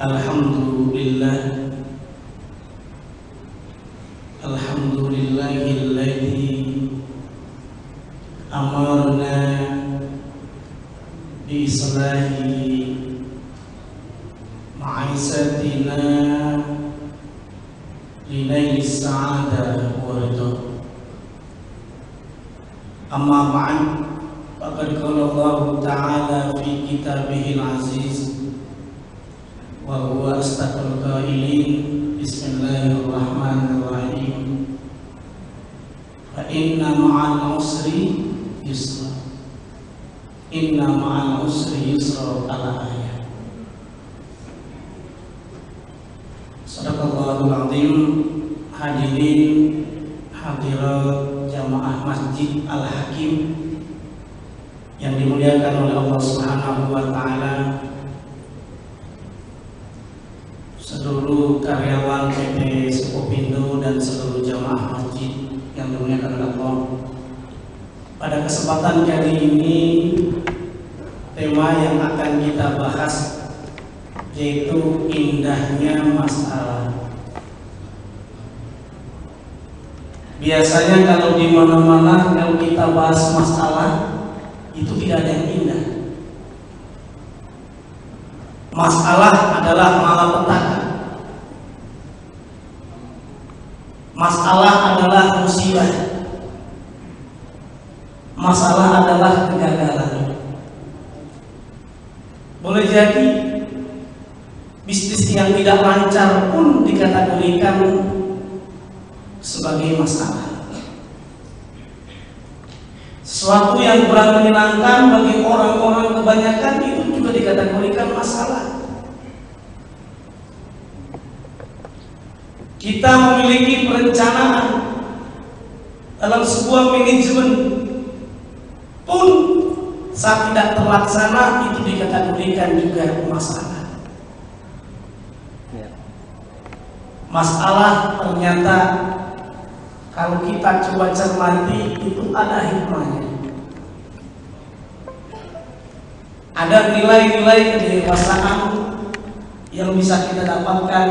Alhamdulillah, alhamdulillahilladzi amarna bi islahi ma'isatina linaili sa'adah wa ridha. Amma ba'd, faqad qala Allah ta'ala fi kitabihil aziz wa huwa astaqul qailin, bismillahirrahmanirrahim, fa inna ma'al usri yusra, inna ma'al usri yusra, ala ayat. Sadaqallahul azim. Hadirin hadirat jamaah Masjid Al-Hakim yang dimuliakan oleh Allah Subhanahu wa taala, seluruh karyawan PT Sukopindo dan seluruh jamaah masjid yang dimuliakan oleh Allah. Pada kesempatan kali ini, tema yang akan kita bahas yaitu indahnya masalah. Biasanya kalau di mana-mana kalau kita bahas masalah itu tidak ada yang indah. Masalah adalah malapetaka. Masalah adalah musibah. Masalah adalah kegagalan. Boleh jadi bisnis yang tidak lancar pun dikategorikan sebagai masalah. Sesuatu yang kurang menyenangkan bagi orang-orang kebanyakan itu juga dikategorikan masalah. Kita memiliki perencanaan dalam sebuah manajemen pun saat tidak terlaksana itu dikategorikan juga masalah. Masalah ternyata kalau kita coba cermati itu ada hikmahnya. Ada nilai-nilai kedewasaan yang bisa kita dapatkan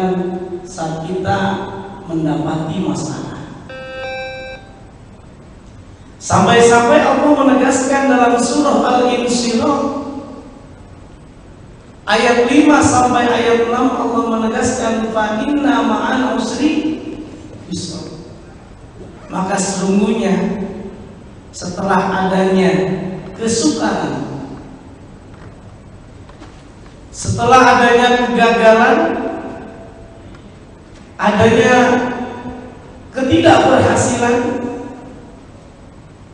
saat kita mendapati masalah. Sampai-sampai Allah menegaskan dalam surah Al-Insyirah ayat 5 sampai ayat 6, Allah menegaskan fa inna ma'al usri yusra. Maka sesungguhnya setelah adanya kesukaran, setelah adanya kegagalan, adanya ketidakberhasilan,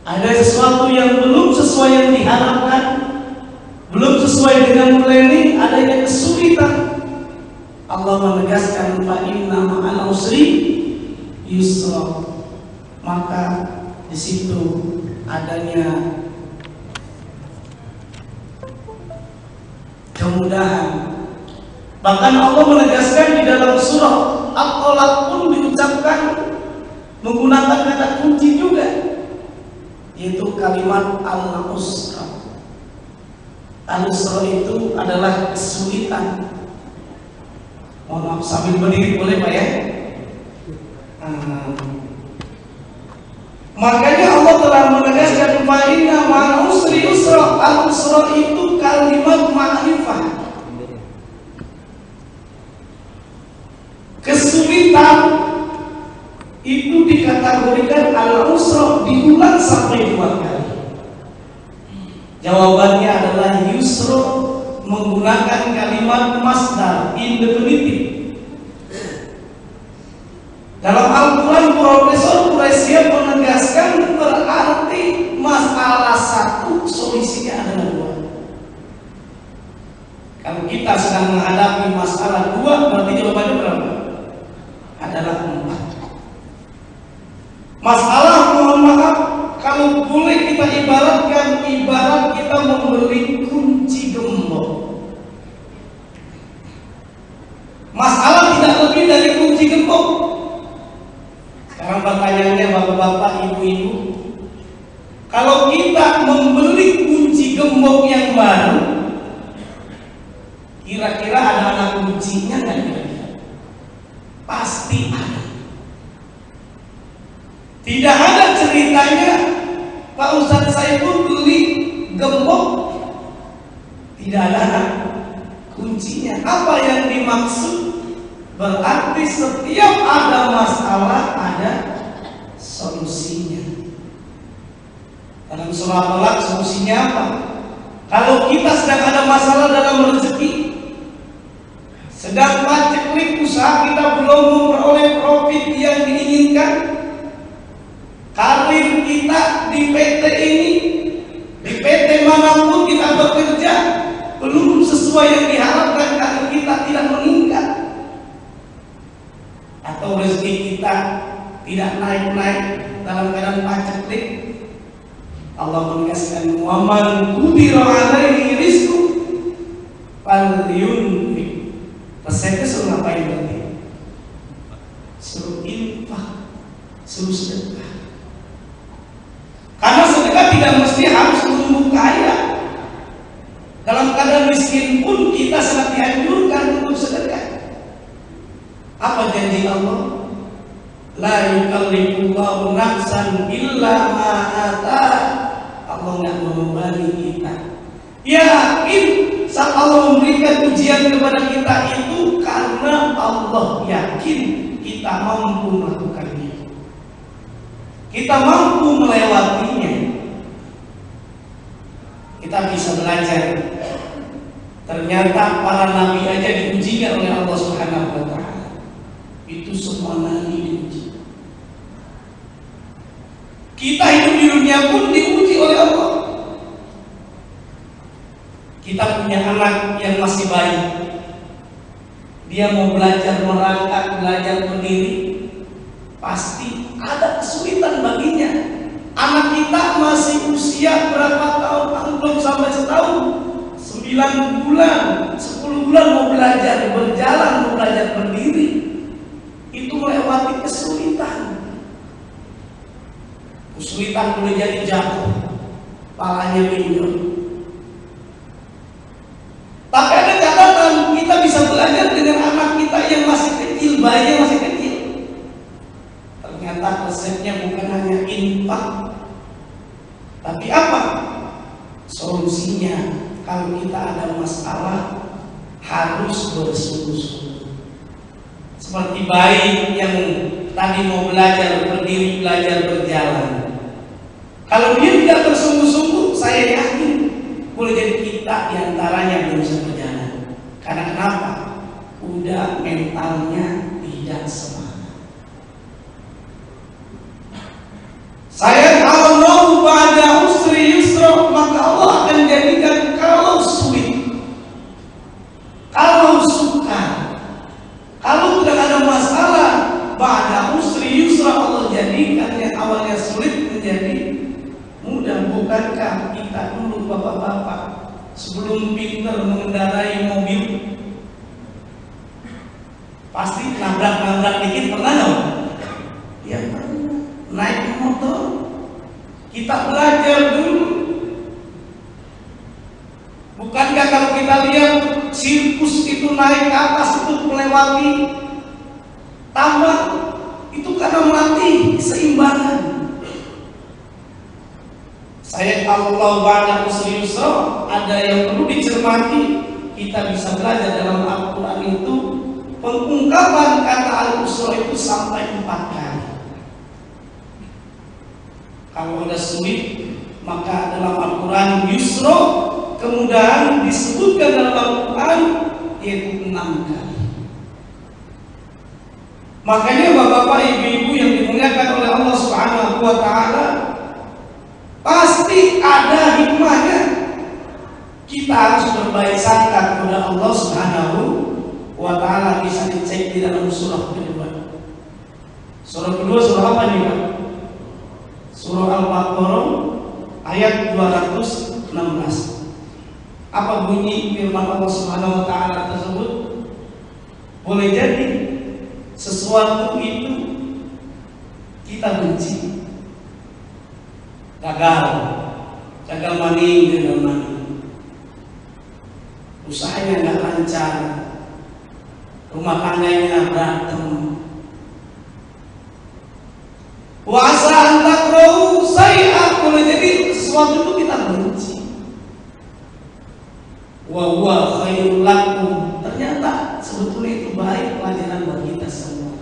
ada sesuatu yang belum sesuai yang diharapkan, belum sesuai dengan planning, adanya kesulitan, Allah menegaskan fa inna ma'al usri yusra. Maka di situ adanya kemudahan. Bahkan Allah menegaskan di dalam surah At-Tolaq pun diucapkan menggunakan kata kunci juga, yaitu kalimat al-usra. Al-usra itu adalah kesulitan. Mohon maaf, sambil berdiri boleh Pak ya? Makanya Allah telah menegaskan fa inna ma'al usri yusra. Al-usra itu kalimat ma'rifah. Kesulitan itu dikategorikan al-usra, diulang sampai 2 kali. Jawabannya adalah yusra menggunakan kalimat masdar indefinitif. Dalam Al-Quran Profesor Quraisy menegaskan berarti masalah satu solusinya adalah 2. Kalau kita sedang menghadapi masalah 2 berarti jawabannya berapa? Adalah 4. Masalah, mohon maaf, kalau boleh kita ibaratkan ibarat kita membeli kunci gembok. Masalah tidak lebih dari kunci gembok. Sekarang pertanyaannya bapak-bapak, ibu-ibu, kalau kita membeli kunci gembok yang baru, kira-kira ada anak kunci kuncinya nggak kira-kira? Pasti ada. Tidak ada ceritanya Pak Ustadz saya pun beli gembok tidak ada kuncinya. Apa yang dimaksud? Berarti setiap ada masalah ada solusinya. Dalam surah Al-Falaq solusinya apa? Kalau kita sedang ada masalah dalam rezeki, sedang paceklik usaha kita belum memperoleh profit yang diinginkan, karir kita di PT ini, di PT manapun kita bekerja belum sesuai yang diharapkan, karir kita tidak meningkat, atau rezeki kita tidak naik-naik dalam keadaan paceklik, Allah menegaskan waman qudira alaihi rizqu falyunfiq. Pesannya suruh ngapain berarti? Suruh infak, suruh sedekah. Karena sedekah tidak mesti harus menunggu kaya. Dalam keadaan miskin pun kita sangat dianjurkan untuk sedekah. Apa janji Allah? La yukallifullahu nafsan illa ma ataha. Allah nggak membebani kita. Yakin saat Allah memberikan ujian kepada kita itu karena Allah yakin kita mampu melakukannya, kita mampu melewatinya. Kita bisa belajar. Ternyata para nabi aja diujikan oleh Allah Subhanahu wa Ta'ala. Itu semua nabi diuji. Kita hidup di dunia pun diuji oleh Allah. Kita punya anak yang masih bayi, dia mau belajar merangkak, belajar berdiri, pasti ada kesulitan baginya. Anak kita masih usia berapa tahun? Belum sampai setahun, 9 bulan, 10 bulan mau belajar berjalan, mau belajar berdiri, itu melewati kesulitan. Kesulitan boleh jadi jatuh, palanya minggir. Tapi ada catatan, kita bisa belajar dengan anak kita yang masih kecil, bayinya masih kecil. Ternyata resepnya bukan hanya infak, tapi apa? Solusinya, kalau kita ada masalah harus bersungguh-sungguh. Seperti bayi yang tadi mau belajar berdiri, belajar berjalan. Kalau dia tidak bersungguh-sungguh, saya yakin boleh jadi kita diantaranya belum bisa berjalan. Karena kenapa? Udah mentalnya tidak semangat. Saya kalau pada usri yusra, maka Allah akan jadikan kalau sulit, kalau sukar, kalau tidak ada masalah, pada usri yusra Allah jadikan yang awalnya sulit menjadi mudah. Bukankah kita dulu bapak-bapak sebelum pintar mengendarai mobil pasti nabrak-nabrak dikit, pernah dong? Ya pernah. Naik motor kita belajar dulu. Bukankah kalau kita lihat sirkus itu naik ke atas itu melewati tambang, itu karena melatih keseimbangan. Saya Allah banyak serius, ada yang perlu dicermati. Kita bisa belajar dalam Al-Quran itu pengungkapan kata al-usra itu sampai 4 kali. Kalau ada sulit, maka dalam Al-Quran yusra, kemudahan disebutkan dalam Al-Quran yaitu 6 kali. Makanya bapak-bapak, ibu-ibu yang dimuliakan oleh Allah Subhanahu wa Ta'ala, pasti ada hikmahnya. Kita harus berbaik sangka kepada Allah Subhanahu wa Ta'ala. Bisa dicek di dalam surah kedua. Surah kedua surah apa nih Pak? Surah Al-Baqarah ayat 216. Apa bunyi firman Allah Subhanahu wa Ta'ala tersebut? Boleh jadi sesuatu itu kita benci, gagal maning, usahanya nggak lancar, rumah tangganya berantem. Wa asa an takrahu syai'an, boleh jadi sesuatu itu kita benci. Wa huwa khairul lakum, ternyata sebetulnya itu baik, pelajaran buat kita semua.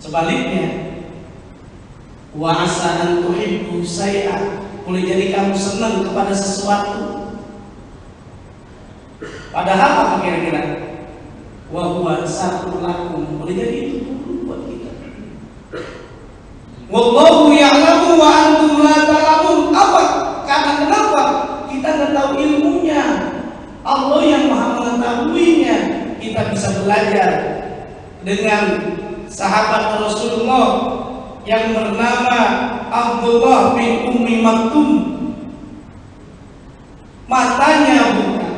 Sebaliknya, wa asa an tuhibbu syai'an, boleh jadi kamu senang kepada sesuatu, padahal apa kira-kira? Wa huwa syarrul lakum, boleh jadi itu buruk buat kita. Wallahu ya'lamu wa antum la ta'lamun. Apa? Karena kenapa? Kita nggak tahu ilmunya. Allah yang Maha mengetahuinya. Kita bisa belajar dengan sahabat Rasulullah yang bernama Abdullah bin Ummi Maktum. Matanya buta,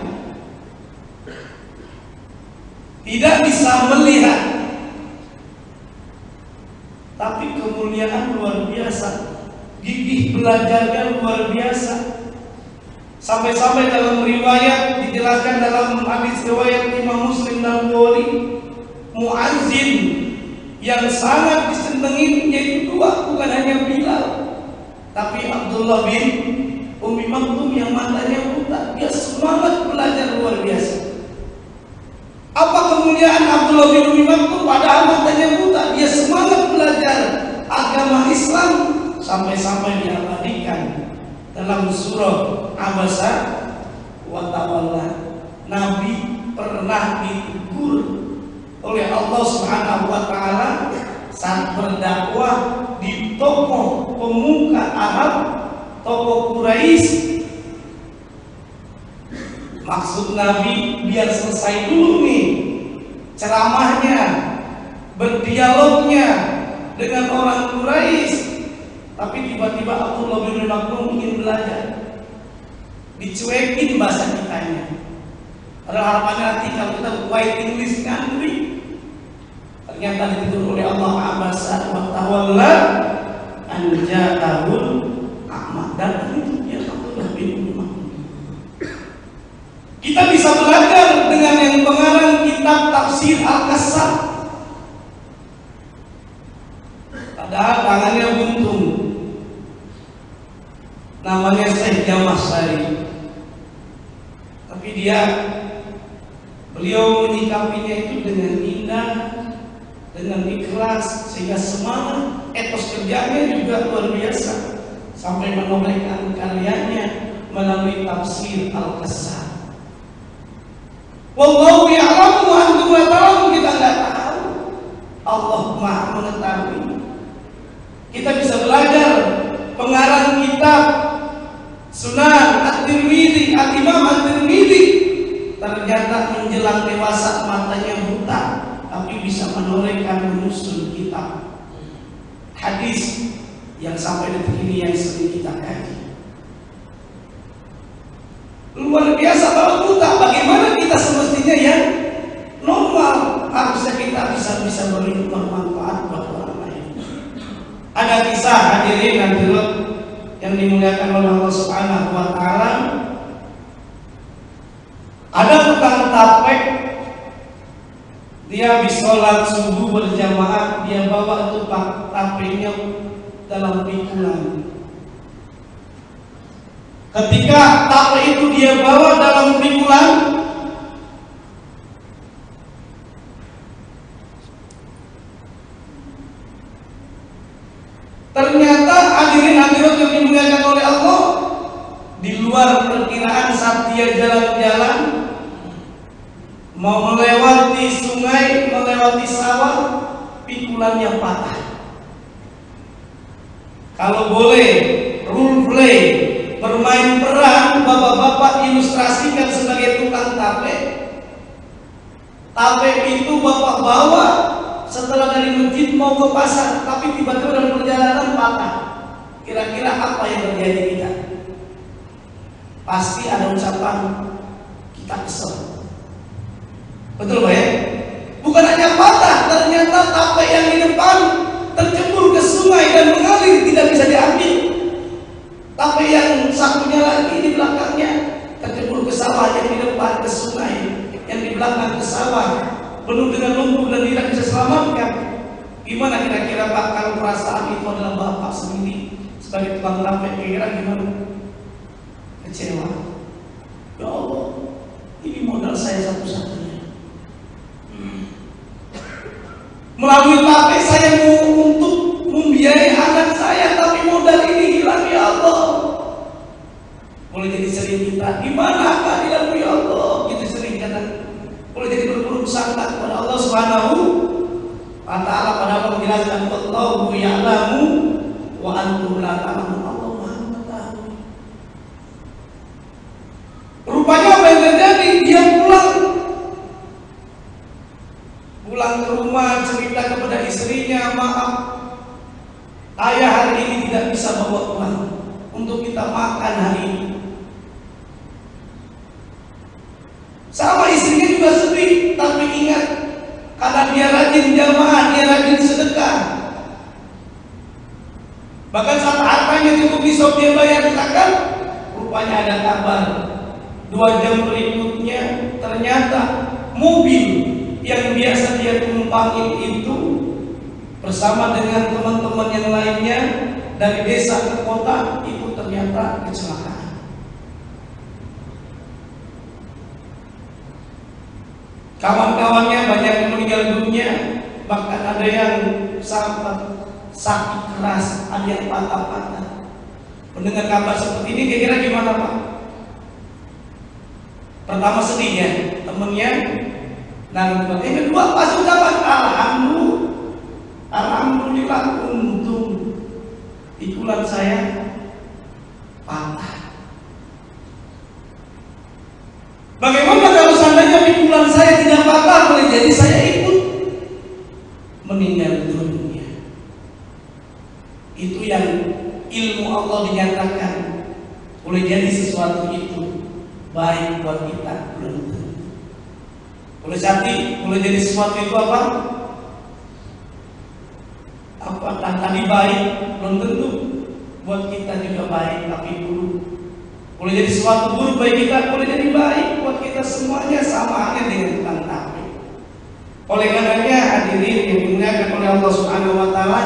tidak bisa melihat, tapi kemuliaan luar biasa, gigih belajarnya luar biasa. Sampai-sampai dalam riwayat dijelaskan dalam hadis riwayat Imam Muslim dan Bukhari, muazzin yang sangat disenangi yaitu dua, bukan hanya Bilal, tapi Abdullah bin Ummi Maktum yang matanya buta. Dia semangat belajar luar biasa. Apa kemuliaan Abdullah bin Ummi Maktum? Padahal matanya buta, dia semangat belajar agama Islam, sampai-sampai diabadikan dalam surah Abasa wa Tawalla. Nabi pernah ditegur oleh Allah Subhanahu wa taala saat berdakwah di tokoh pemuka Arab, tokoh Quraisy. Maksud Nabi biar selesai dulu nih ceramahnya, berdialognya dengan orang Quraisy. Tapi tiba-tiba Abdullah bin Maktum ingin belajar, dicuekin bahasa kitanya. Padahal harapannya nanti kalau kita waiting list ngantri, ternyata ditegur oleh Allah abasa wa tawalla an ja'ahul a'ma. Dan itu dia Abdullah bin Maktum. Kita bisa belajar dengan yang pengarang kitab tafsir Al-Qassam. Padahal tangannya buntung, namanya Syekh Jamal Sari. Tapi beliau menyikapinya itu dengan indah, dengan ikhlas, sehingga semangat etos kerjanya juga luar biasa, sampai menorehkan karyanya melalui tafsir Al-Qassam. Wallahu ya'lamu wa antum la ta'lamun, kita nggak tahu, Allah Maha mengetahui. Kita bisa belajar pengarang kitab Sunan At-Tirmidzi, Al-Imam At-Tirmidzi, ternyata menjelang dewasa matanya buta, tapi bisa menorehkan menyusun kitab hadis yang sampai detik ini yang sering kita kaji. Luar biasa kalau buta, bagaimana kita semestinya yang normal, harusnya kita bisa beri bermanfaat buat orang lain. Ada kisah hadirin hadirat yang dimuliakan oleh Allah Subhanahu wa taala. Ada tukang tapek, dia habis sholat subuh berjamaah, dia bawa itu tapeknya dalam pikulan. Ketika tapek itu dia bawa dalam pikulan, ternyata hadirin hadirat yang dimuliakan oleh Allah, di luar perkiraan saat dia jalan-jalan mau melewati sungai, melewati sawah, pikulannya patah. Kalau boleh role play, bermain peran, bapak-bapak ilustrasikan sebagai tukang tape. Tape itu bapak bawa setelah dari masjid mau ke pasar, tapi tiba-tiba dalam perjalanan patah. Kira-kira apa yang terjadi kita? Pasti ada ucapan kita kesel. Betul Pak ya? Bukan hanya patah, ternyata tape yang di depan tercebur ke sungai dan mengalir, tidak bisa diambil. Tape yang satunya lagi di belakangnya tercebur ke sawah, yang di depan ke sungai, yang di belakang ke sawah. sudah lumpuh dan tidak bisa selamatkan. Gimana kira-kira Pak kalau perasaan itu adalah Bapak sendiri sebagai tukang tampil, kira-kira gimana? Kecewa. Ya Allah, ini modal saya satu-satunya. Melalui tampil saya mau untuk membiayai anak saya, tapi modal ini hilang ya Allah. Boleh jadi sering kita, di mana keadilanmu ya Allah? Gitu sering kata. Boleh jadi berburuk sangka kepada Allah Subhanahu wa Ta'ala, padahal menjelaskan Allahu ya'lamu wa antum la ta'lamun. Allah Maha mengetahui. Rupanya apa yang terjadi? Dia pulang ke rumah, cerita kepada istrinya, maaf, ayah hari ini tidak bisa bawa uang untuk kita makan hari ini. Sama istrinya juga sedih, tapi ingat, karena dia rajin jamaah, dia rajin sedekah. Bahkan saat hartanya cukup bisa dia bayar zakat, rupanya ada kabar 2 jam berikutnya ternyata mobil yang biasa dia tumpangi itu bersama dengan teman-teman yang lainnya dari desa ke kota itu ternyata kecelakaan. Kawan-kawannya banyak yang meninggal dunia, bahkan ada yang sampai sakit keras, ada yang patah-patah. Mendengar kabar seperti ini, kira-kira gimana Pak? Pertama sedih ya, temennya. Nah, yang kedua pas ucapan alhamdulillah untung ikulan saya patah. Bagaimana kalau seandainya pikulan saya tidak patah, boleh jadi saya ikut meninggal dunia. Itu yang ilmu Allah dinyatakan. Boleh jadi sesuatu itu baik buat kita, belum tentu. Boleh jadi sesuatu itu apa? Apakah tadi baik, belum tentu. Buat kita juga baik, tapi buruk. Boleh jadi sesuatu buruk bagi kita, boleh jadi baik buat kita, semuanya sama halnya dengan tukang tampil. Oleh karenanya hadirin yang dimuliakan oleh Allah Subhanahu wa Ta'ala,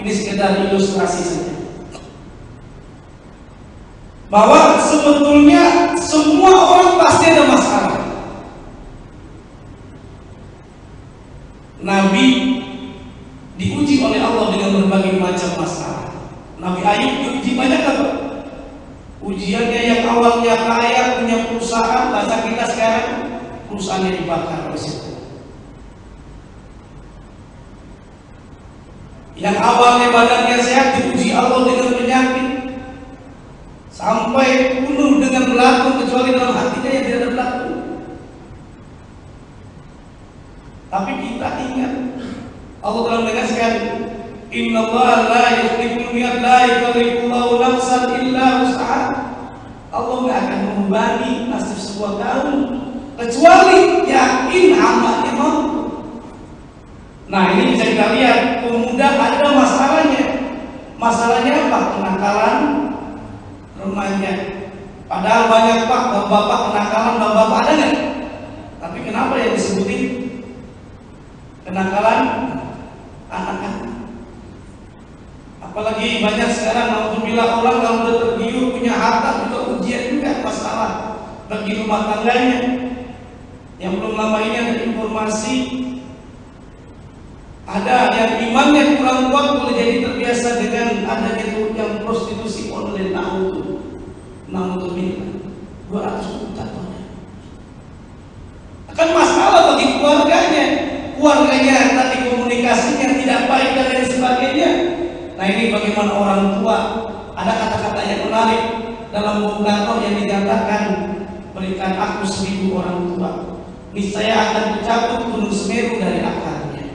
ini sekedar ilustrasi saja bahwa sebetulnya semua orang pasti ada masalah. Nabi diuji oleh Allah dengan berbagai macam masalah. Nabi Ayub diuji banyak apa? Ujiannya yang awalnya kaya, punya perusahaan, bahasa kita sekarang perusahaannya dibakar oleh setan. Yang awalnya badannya sehat diuji Allah dengan penyakit sampai penuh dengan belatung, kecuali dalam hatinya yang tidak ada belatung. Tapi kita ingat, Allah telah menegaskan, Innallaha la yukhliful mi'ad, la yukallifullahu nafsan illa wus'aha. Allah tidak akan membebani nasib sebuah kaum kecuali yakin hambanya mampu. Nah, ini bisa kita lihat, pemuda ada masalahnya. Masalahnya apa? Kenakalan remaja. Padahal banyak Pak, bapak kenakalan, bapak ada nggak? Tapi kenapa yang disebutin kenakalan anak-anak? Apalagi banyak sekarang, alhamdulillah, orang kalau udah tergiur punya harta juga ujian juga masalah bagi rumah tangganya. Yang belum lama ini ada informasi, ada yang imannya kurang kuat, boleh jadi terbiasa dengan adanya itu yang prostitusi online. Namun miliar 200 juta akan masalah bagi keluarganya tadi komunikasinya tidak baik dan lain sebagainya. Nah, ini bagaimana orang tua, ada kata-kata yang menarik dalam Bung Karno yang dikatakan, berikan aku 1000 orang tua, niscaya akan dicabut gunung Semeru dari akarnya.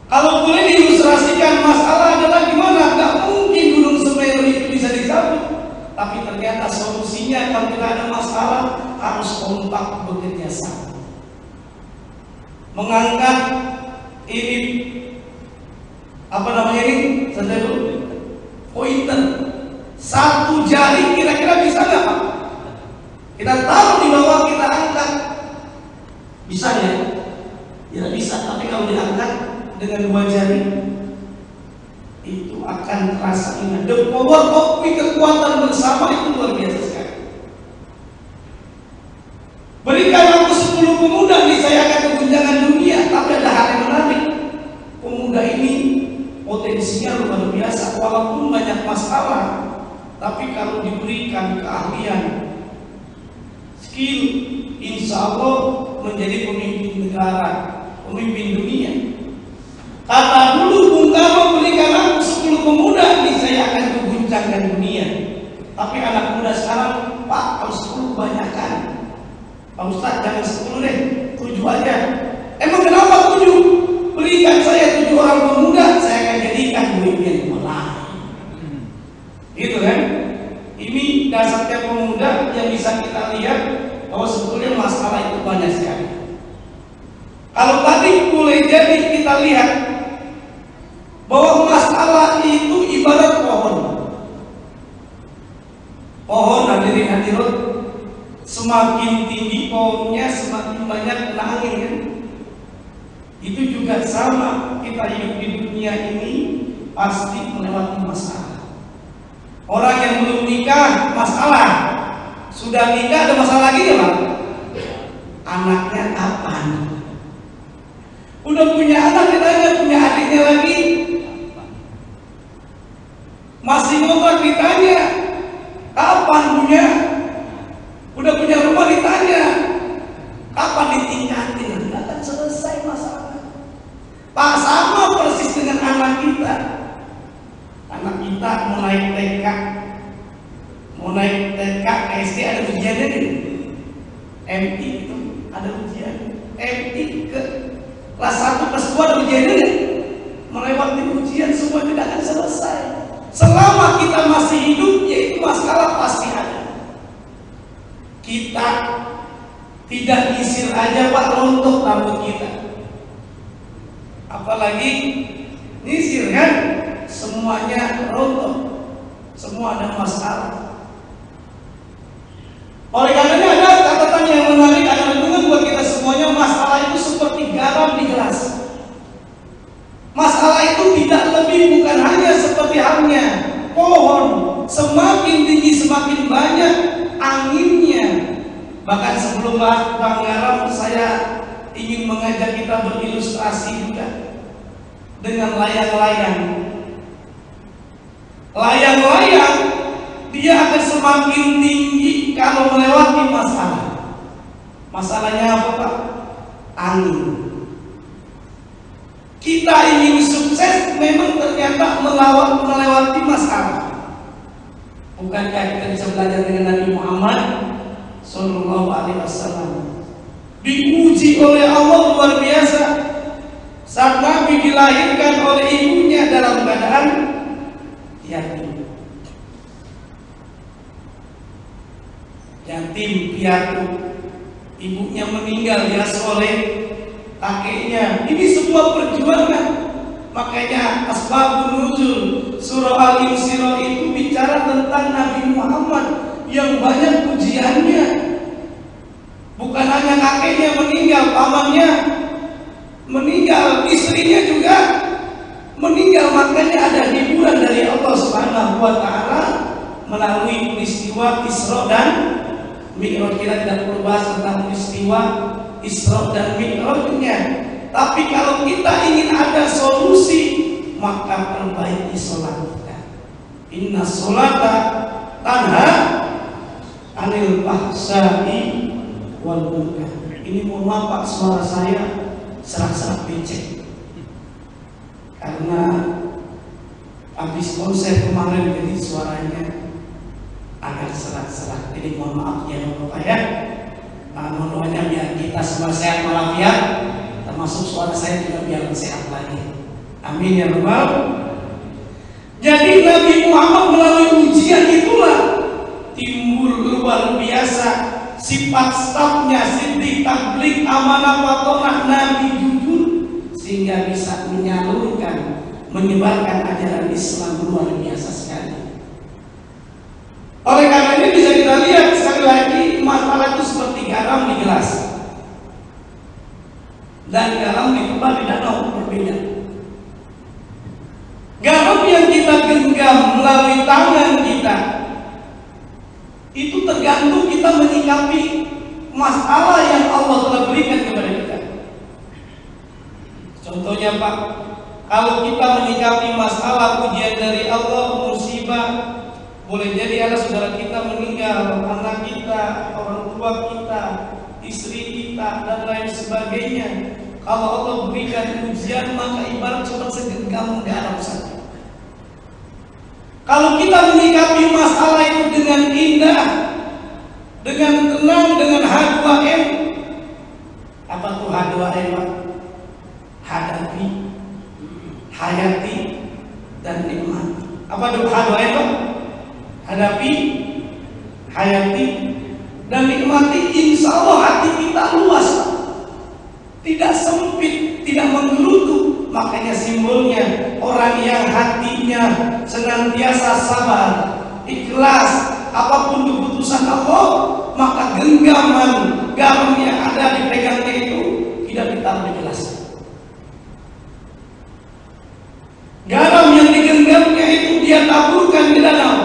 Kalau boleh diilustrasikan, masalah adalah gimana? Gak mungkin gunung Semeru itu bisa dicabut, tapi ternyata solusinya kalau kita ada masalah harus kompak bekerja sama, mengangkat ini saya dulu pointer, satu jari kira-kira bisa nggak Pak? Kita taruh di bawah, kita angkat, Bisa ya? Ya bisa, tapi kalau diangkat dengan 2 jari itu akan terasa ingat. The power of kekuatan bersama itu luar biasa sekali. Berikan aku 10 pemuda nih, saya akan kegunjangan dunia. Tapi ada hal yang menarik. Pemuda ini potensinya luar biasa, walaupun banyak masalah, tapi kalau diberikan keahlian, skill, insya Allah menjadi pemimpin negara, pemimpin dunia. Kata dulu Bung Karno, berikan aku 10 pemuda nih, saya akan keguncangkan dunia. Tapi anak muda sekarang, Pak, kalau 10 kebanyakan. Pak Ustadz jangan 10 deh, 7 aja. Emang kenapa 7? Berikan saya 7 orang pemuda, saya akan jadikan pemimpin mulai. Gitu kan? Ini dasarnya pemuda yang bisa kita lihat bahwa sebetulnya masalah itu banyak sekali. Kalau tadi boleh jadi kita lihat bahwa masalah itu ibarat pohon. Pohon hadirin hadirat, semakin tinggi pohonnya semakin banyak kena angin kan? Itu juga sama, kita hidup di dunia ini pasti melewati masalah. Orang yang belum nikah masalah, sudah nikah ada masalah lagi ya Pak? Anaknya kapan? Udah punya anak ditanya, punya adiknya lagi. Masih ngontrak ditanya, kapan punya? Udah punya rumah ditanya, kapan ditingkatin? Nggak akan selesai masalah. Pak, sama persis dengan anak kita. Anak kita mau naik TK, SD ada ujiannya nih. MI itu ada ujian. MI ke kelas 1, kelas 2 ada ujiannya nih. Melewati ujian semua tidak akan selesai. Selama kita masih hidup, yaitu masalah pasti ada. Kita tidak nyisir aja Pak, rontok rambut kita. Apalagi nyisir kan, semuanya rontok, semua ada masalah. Oleh karenanya ada catatan yang menarik, ada renungan buat kita semuanya. Masalah itu seperti garam di gelas. Masalah itu tidak lebih, bukan hanya seperti halnya pohon, semakin tinggi semakin banyak anginnya. Bahkan sebelum Bang Garam, saya ingin mengajak kita berilustrasi juga dengan layang-layang. Layang-layang dia akan semakin tinggi kalau melewati masalah. Masalahnya apa Pak? Angin. Kita ingin sukses memang ternyata melewati masalah. Bukankah kita bisa belajar dengan Nabi Muhammad Sallallahu Alaihi Wasallam? Diuji oleh Allah luar biasa. Saat Nabi dilahirkan oleh ibunya dalam keadaan yatim. Yatim piatu, ibunya meninggal diasuh oleh kakeknya. Ini sebuah perjuangan. Makanya asbabun nuzul surah Al-Insyirah itu bicara tentang Nabi Muhammad yang banyak ujiannya. Bukan hanya kakeknya meninggal, pamannya meninggal, istrinya juga meninggal. Makanya ada hiburan dari Allah Subhanahu wa Ta'ala melalui peristiwa Isra dan Mi'raj. Kita tidak perlu bahas tentang peristiwa Isra dan Mi'rajnya. Tapi kalau kita ingin ada solusi, maka perbaiki sholat kita. Inna sholata tanha anil fahsya'i wal munkar. Ini mohon maaf Pak, suara saya serak-serak becek karena habis konser kemarin, jadi suaranya agak serak-serak. Jadi mohon maaf ya Bapak ya. Mohon biar kita semua sehat walafiat, termasuk suara saya juga biar sehat lagi. Amin ya Rabbal. Jadi Nabi Muhammad melalui ujian itulah timbul luar biasa sifat stafnya, siddiq, tabligh, amanah, watonah, nabi jujur, sehingga bisa menyalurkan, menyebarkan ajaran Islam luar biasa sekali. Oleh karena ini bisa kita lihat sekali lagi, masalah itu seperti garam di gelas. dan garam ditebar di danau berbeda. Garam yang kita genggam melalui tangan kita itu tergantung kita menyikapi masalah yang Allah telah berikan kepada kita. Contohnya Pak, kalau kita menyikapi masalah ujian dari Allah, musibah, boleh jadi anak saudara kita meninggal, anak kita, orang tua kita, istri kita, dan lain sebagainya. Kalau Allah berikan ujian, maka ibarat cuma segenggam garam saja. Kalau kita menyikapi masalah itu dengan indah, dengan tenang, dengan H2M. Apa tuh H2M? Hadapi, hayati, dan nikmati. Apa tuh H2M? Hadapi, hayati, dan nikmati. Insya Allah hati kita luas, tidak sempit, tidak menggerutu. Makanya simbolnya orang yang hatinya senantiasa sabar, ikhlas, apapun keputusan Allah, maka genggaman garam yang ada dipegangnya itu tidak ditaruh di gelas. Garam yang digenggamnya itu dia taburkan di danau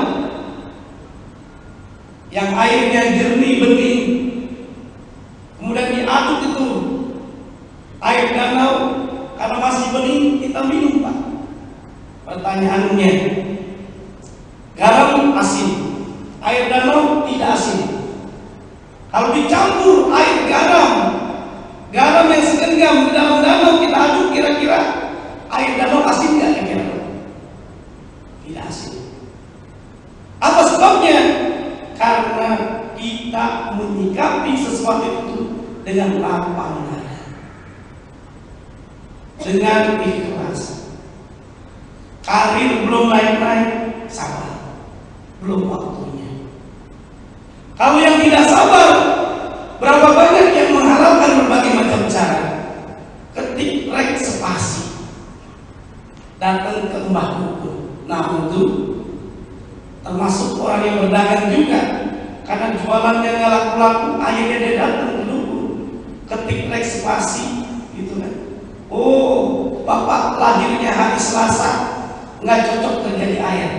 yang airnya jernih bening, kemudian diaduk itu air danau. Karena masih bening kita minum Pak. Pertanyaannya, garam asin, air danau tidak asin. Kalau dicampur air garam yang segenggam di dalam danau kita aduk, kira-kira air danau asin nggak kira-kira? Tidak asin. Apa sebabnya? Karena kita menyikapi sesuatu itu dengan lapang dada, dengan ikhlas. Karir belum naik-naik, sabar, belum waktunya. Kalau yang tidak sabar, berapa banyak yang mengharapkan berbagai macam cara. Ketik rek spasi, datang ke Mbah Dukun. Nah itu termasuk orang yang berdagang juga, karena jualannya nggak laku-laku, akhirnya dia datang ke Dukun. Ketik rek spasi, gitu kan. Oh, bapak lahirnya hari Selasa, nggak cocok kerja di air.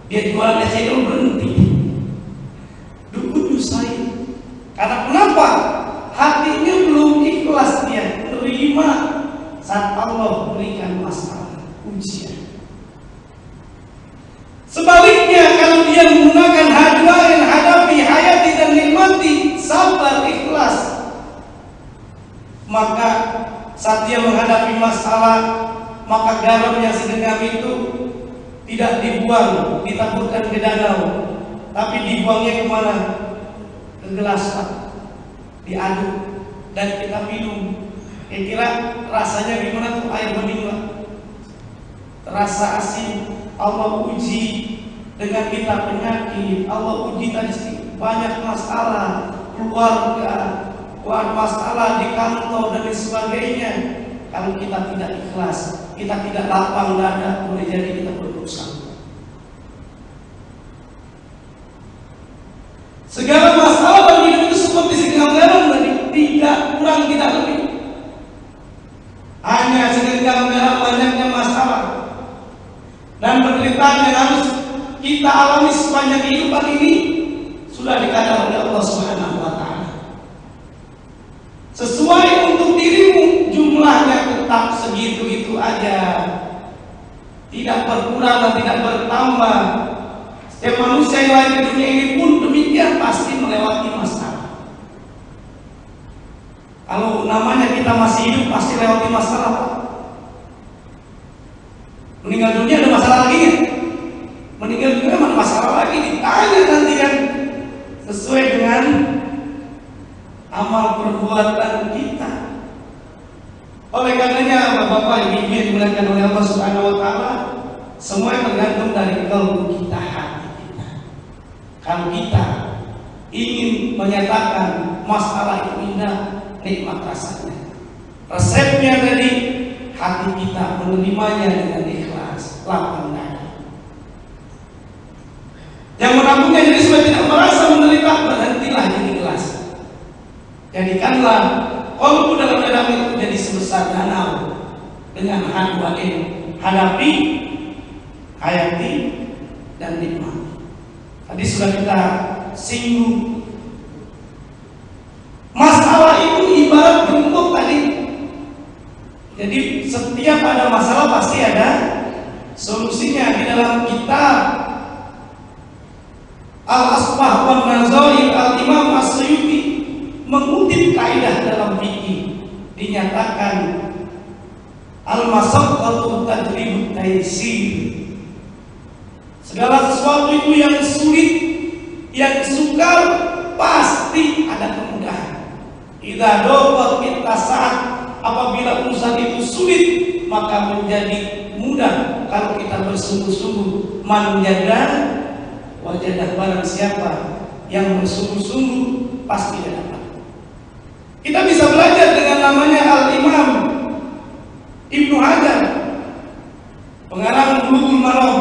Dia jualannya cendol berhenti. Dukun nyusahin. Karena kenapa? Hatinya belum ikhlas dia terima saat Allah berikan masalah, ujian. Sebaliknya, kalau dia menggunakan H2M, hadapi, hayati, dan nikmati, sabar, ikhlas, maka saat dia menghadapi masalah, maka garam yang segenggam itu tidak dibuang, ditaburkan ke danau, tapi dibuangnya kemana? Ke gelas Pak, diaduk dan kita minum. Kira-kira rasanya gimana tuh air bening Pak? Terasa asin. Allah uji dengan kita penyakit, Allah uji tadi banyak masalah, keluarga, masalah di kantor dan sebagainya. Kalau kita tidak ikhlas, kita tidak lapang dada, boleh jadi kita berdosa. Segala masalah bagi hidup itu seperti segenggam garam tadi, tidak kurang tidak lebih. Hanya segenggam garam banyaknya masalah dan penderitaan yang harus kita alami sepanjang kehidupan ini sudah dikadar oleh Allah Subhanahu wa Ta'ala. Sesuai untuk dirimu, jumlahnya tetap segitu-gitu aja, tidak berkurang dan tidak bertambah. Setiap manusia yang lahir di dunia ini pun demikian, pasti melewati masalah. Kalau namanya kita masih hidup, pasti lewati masalah. Meninggal dunia ada masalah lagi kan? Meninggal dunia ada masalah lagi, ditanya nanti kan sesuai dengan amal perbuatan kita. Oleh karenanya Bapak Ibu yang dimuliakan oleh Allah Subhanahu wa Ta'ala, semua tergantung dari kalbu kita, hati kita. Kalau kita ingin menyatakan masalah itu indah, nikmat rasanya, resepnya tadi hati kita menerimanya dengan ikhlas, lapang dada. Yang menabungnya jadi supaya tidak merasa menderita, berhentilah jadi ikhlas. Jadikanlah kalbu dalam dadamu itu jadi sebesar danau dengan H2N, hadapi, hayati, dan nikmati. Tadi sudah kita singgung. Masalah itu ibarat gembok tadi. Jadi setiap ada masalah pasti ada solusinya. Di dalam kitab Al-Asbah wan Nazair, Al-Imam As-Suyuti mengutip kaidah dalam fikih, dinyatakan al-masyaqqatu tajlibut taysir. Segala sesuatu itu yang sulit, yang sukar, pasti ada kemudahan. Idza dawat kita saat, apabila urusan itu sulit, maka menjadi mudah kalau kita bersungguh-sungguh. Man yada wajadah, barang siapa yang bersungguh-sungguh pasti dapat. Kita bisa belajar dengan namanya Al-Imam Ibnu Hajar, pengarang Bulughul Maram.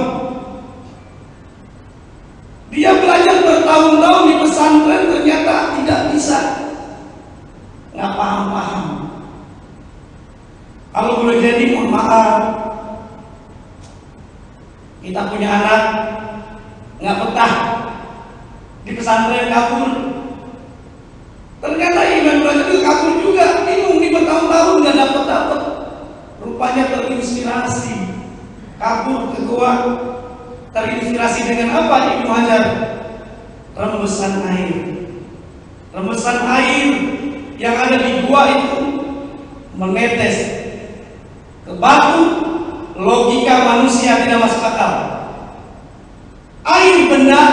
Dia belajar bertahun-tahun di pesantren, ternyata tidak bisa, nggak paham-paham. Kalau boleh jadi, mohon maaf, kita punya anak nggak betah di pesantren, kabur. Ternyata Imam belajar itu kabur juga, bingung di bertahun-tahun nggak dapat. Rupanya terinspirasi, kabur ke goa. Terinspirasi dengan apa Ibnu Hajar? Rembesan air. Rembesan air yang ada di gua itu menetes ke batu. Logika manusia tidak masuk akal. Air benda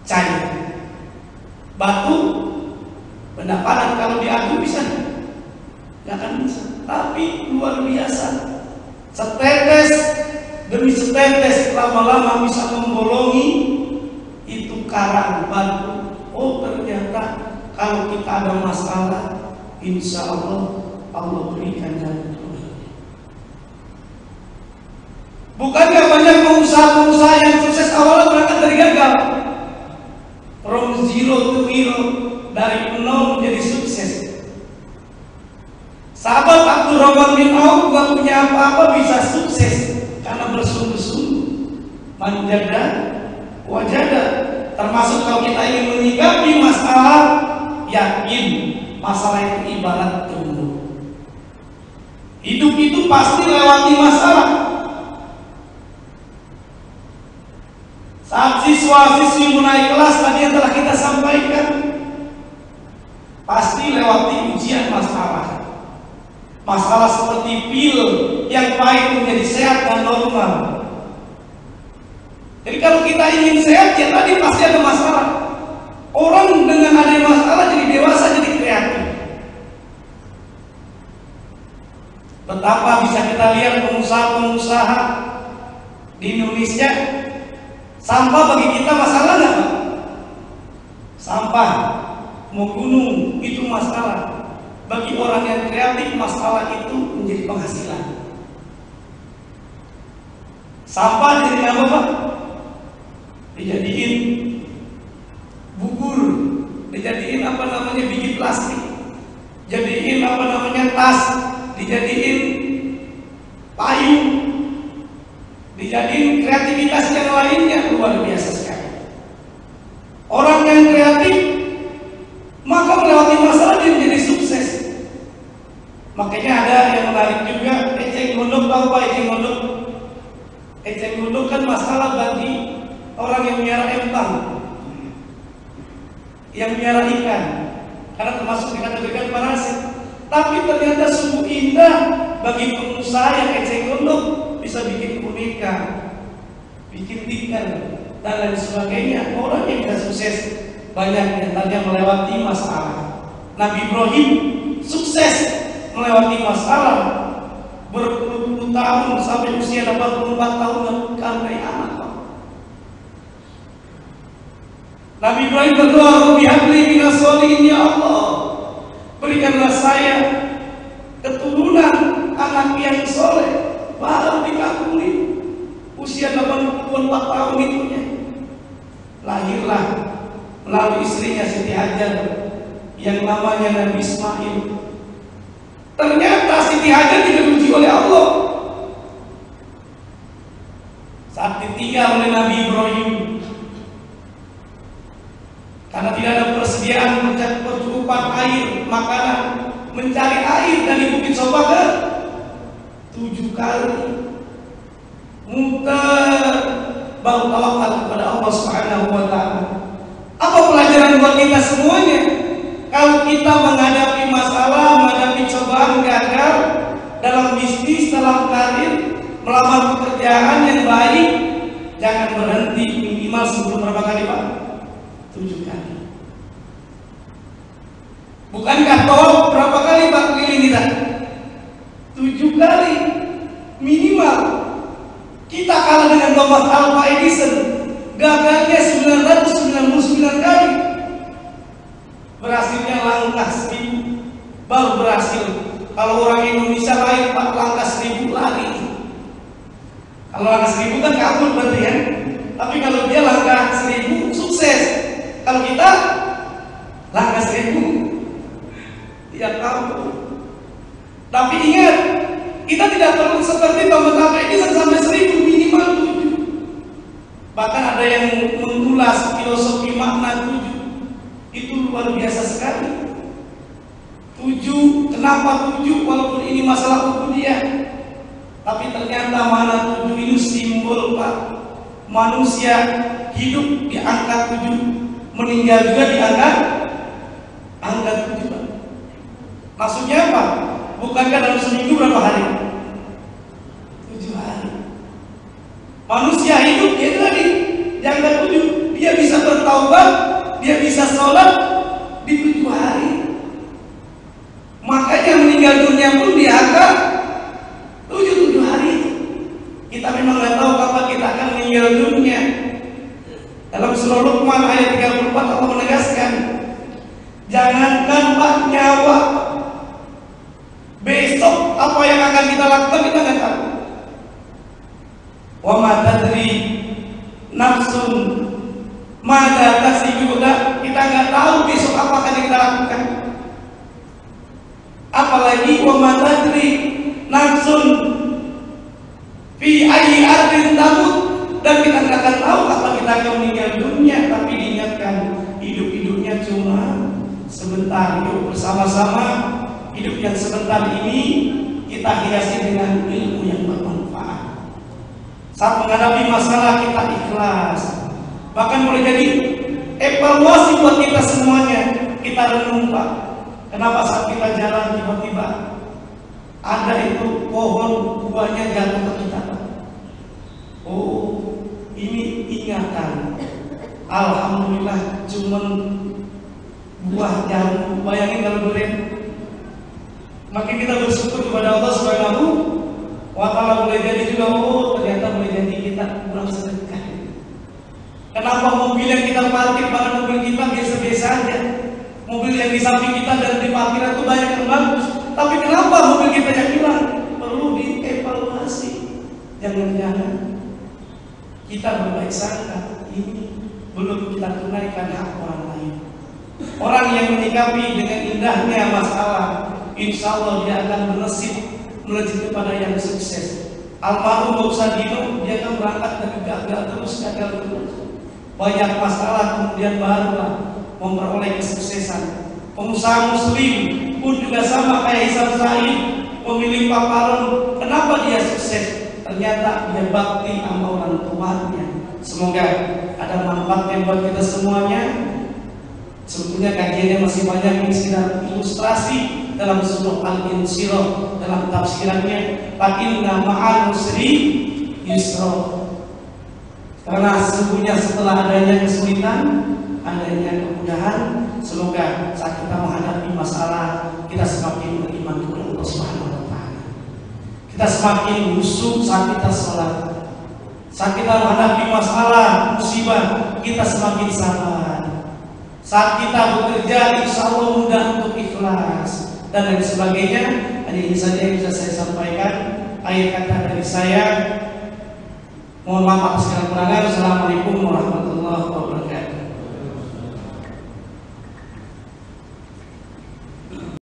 cair, batu benda padat, kalau diadu bisa? Nggak akan bisa. Tapi luar biasa, setetes demi setetes lama-lama bisa membolongi itu karang batu. Oh, ternyata kalau kita ada masalah, insya Allah Allah berikan jalan keluar. Bukannya banyak pengusaha-pengusaha yang sukses awalnya berangkat dari gagal, from zero to hero, dari nol menjadi sukses. Sahabat Abdurrahman bin Auf gak punya apa-apa bisa sukses karena bersungguh-sungguh. Manjada wajada. Termasuk kalau kita ingin menyikapi masalah, yakin masalah itu ibarat gembok. Hidup itu pasti lewati masalah. Saat siswa-siswi mulai kelas tadi yang telah kita sampaikan, pasti lewati ujian masalah. Masalah seperti pil yang pahit menjadi sehat dan normal. Jadi kalau kita ingin sehat, ya tadi pasti ada masalah. Orang dengan ada masalah jadi dewasa, jadi kreatif. Betapa bisa kita lihat pengusaha-pengusaha di Indonesia, sampah bagi kita masalah nggak, Pak? Sampah mau gunung itu masalah. Bagi orang yang kreatif, masalah itu menjadi penghasilan. Sampah jadi apa, Pak? Dijadiin bubur, dijadiin apa namanya biji plastik, jadiin apa namanya tas, dijadiin payung, dijadiin kreativitas yang lainnya. Luar biasa sekali. Orang yang kreatif maka melewati masalah dia menjadi sukses. Makanya ada yang menarik juga, eceng gondok. Tahu Pak eceng gondok? Eceng gondok kan masalah bagi orang yang miara empang, yang miara ikan, karena termasuk dikategorikan parasit. Tapi ternyata sungguh indah bagi pengusaha yang eceng gondok, bisa bikin boneka, bikin tikar, dan lain sebagainya. Orang yang bisa sukses banyak yang melewati masalah. Nabi Ibrahim sukses melewati masalah berpuluh-puluh tahun sampai usia 84 tahun karena anak. Nabi Ibrahim berdoa, Rabbi habli minas sholihin, ya Allah, berikanlah saya keturunan anak yang soleh. Baru dikabuli usia 84 tahun itunya, lahirlah melalui istrinya Siti Hajar yang namanya Nabi Ismail. Ternyata Siti Hajar tidak diuji oleh Allah saat ditinggal oleh Nabi Ibrahim karena tidak ada persediaan percukupan air, makanan, mencari air dari Bukit Soba ke 7 kali muter baru tawakal kepada Allah Subhanahu wa Ta'ala. Apa pelajaran buat kita semuanya? Kalau kita menghadapi masalah, menghadapi cobaan gagal dalam bisnis, dalam karir, melamar pekerjaan yang baik, jangan berhenti, minimal sebelum berapa kali Pak? 7 kali. Bukankah tawaf berapa kali Pak keliling kita? 7 kali minimal. Kita kalah dengan Thomas Alva Edison, gagalnya 999 kali, berhasilnya langkah 1000 baru berhasil. Kalau orang Indonesia lain Pak langkah 1000 lari. Kalau langkah 1000 kan kabur berarti ya. Tapi kalau dia langkah 1000 sukses. Kalau kita langkah 1000 ya kabur. Tapi ingat, kita tidak perlu seperti Thomas Alva Edison sampai 1000, minimal 7. Bahkan ada yang mengulas filosofi makna 7. Itu luar biasa sekali. 7, kenapa 7? Walaupun ini masalah ubudiyah, tapi ternyata makna 7 ini simbol Pak. Manusia hidup di angka 7, meninggal juga di angka 7 Pak. Maksudnya apa? Bukankah dalam seminggu berapa hari? 7 hari. Manusia hidup dia tadi di angka 7. Dia bisa bertaubat, dia bisa sholat di 7 hari. Makanya meninggal dunia pun di angka 7 hari. Kita memang nggak tahu kapan kita akan meninggal dunia. Dalam surah Luqman ayat 34 Allah menegaskan, jangankan Pak nyawa, besok apa yang akan kita lakukan kita nggak tahu. Wa ma tadri nafsun madza taksibu, kita nggak tahu besok apa akan kita lakukan. Apalagi wa ma tadri nafsun fi ayyi ardin tamut, dan kita nggak akan tahu kapan kita akan meninggal dunia. Tapi diingatkan, hidup-hidupnya cuma sebentar. Yuk bersama-sama hidup yang sebentar ini kita hiasi dengan ilmu yang bermanfaat. Saat menghadapi masalah kita ikhlas. Bahkan boleh jadi evaluasi buat kita semuanya. Kita renung Pak, kenapa saat kita jalan tiba-tiba ada itu pohon buahnya jatuh ke kita Pak? Oh, ini ingatan. Alhamdulillah cuman buah jambu. Bayangin kalau durian. Makin kita bersyukur kepada Allah Subhanahu wa Ta'ala. Boleh jadi juga, oh ternyata boleh jadi kita kurang sedekah. Kenapa mobil yang kita parkir pada mobil kita biasa-biasa aja? Mobil yang di samping kita dan di parkiran itu banyak yang bagus, tapi kenapa mobil kita yang hilang? Perlu dievaluasi. Jangan-jangan kita berbaik sangka ini belum kita tunaikan hak orang lain. Orang yang menyikapi dengan indahnya masalah, insya Allah dia akan melejit kepada yang sukses. Almarhum Mbok Sadino, dia kan berangkat dari gagal terus. Banyak masalah kemudian barulah memperoleh kesuksesan. Pengusaha muslim pun juga sama kayak Hisam Said, pemilik paparon. Kenapa dia sukses? Ternyata dia bakti sama orang tuanya. Semoga ada manfaatnya buat kita semuanya. Sebetulnya kajiannya masih banyak, ini sekedar ilustrasi dalam surah Al-Insyirah dalam tafsirannya, fa inna ma'al usri yusra. Karena sesungguhnya setelah adanya kesulitan, adanya kemudahan. Semoga saat kita menghadapi masalah, kita semakin beriman kepada Allah Subhanahu wa Ta'ala. Kita semakin khusyuk saat kita sholat. Saat kita menghadapi masalah, musibah, kita semakin sabar. Saat kita bekerja, insya Allah mudah untuk ikhlas dan lain sebagainya. Hanya ini saja yang bisa saya sampaikan. Akhir kata dari saya, mohon maaf atas segala kekurangan. Assalamualaikum warahmatullahi wabarakatuh.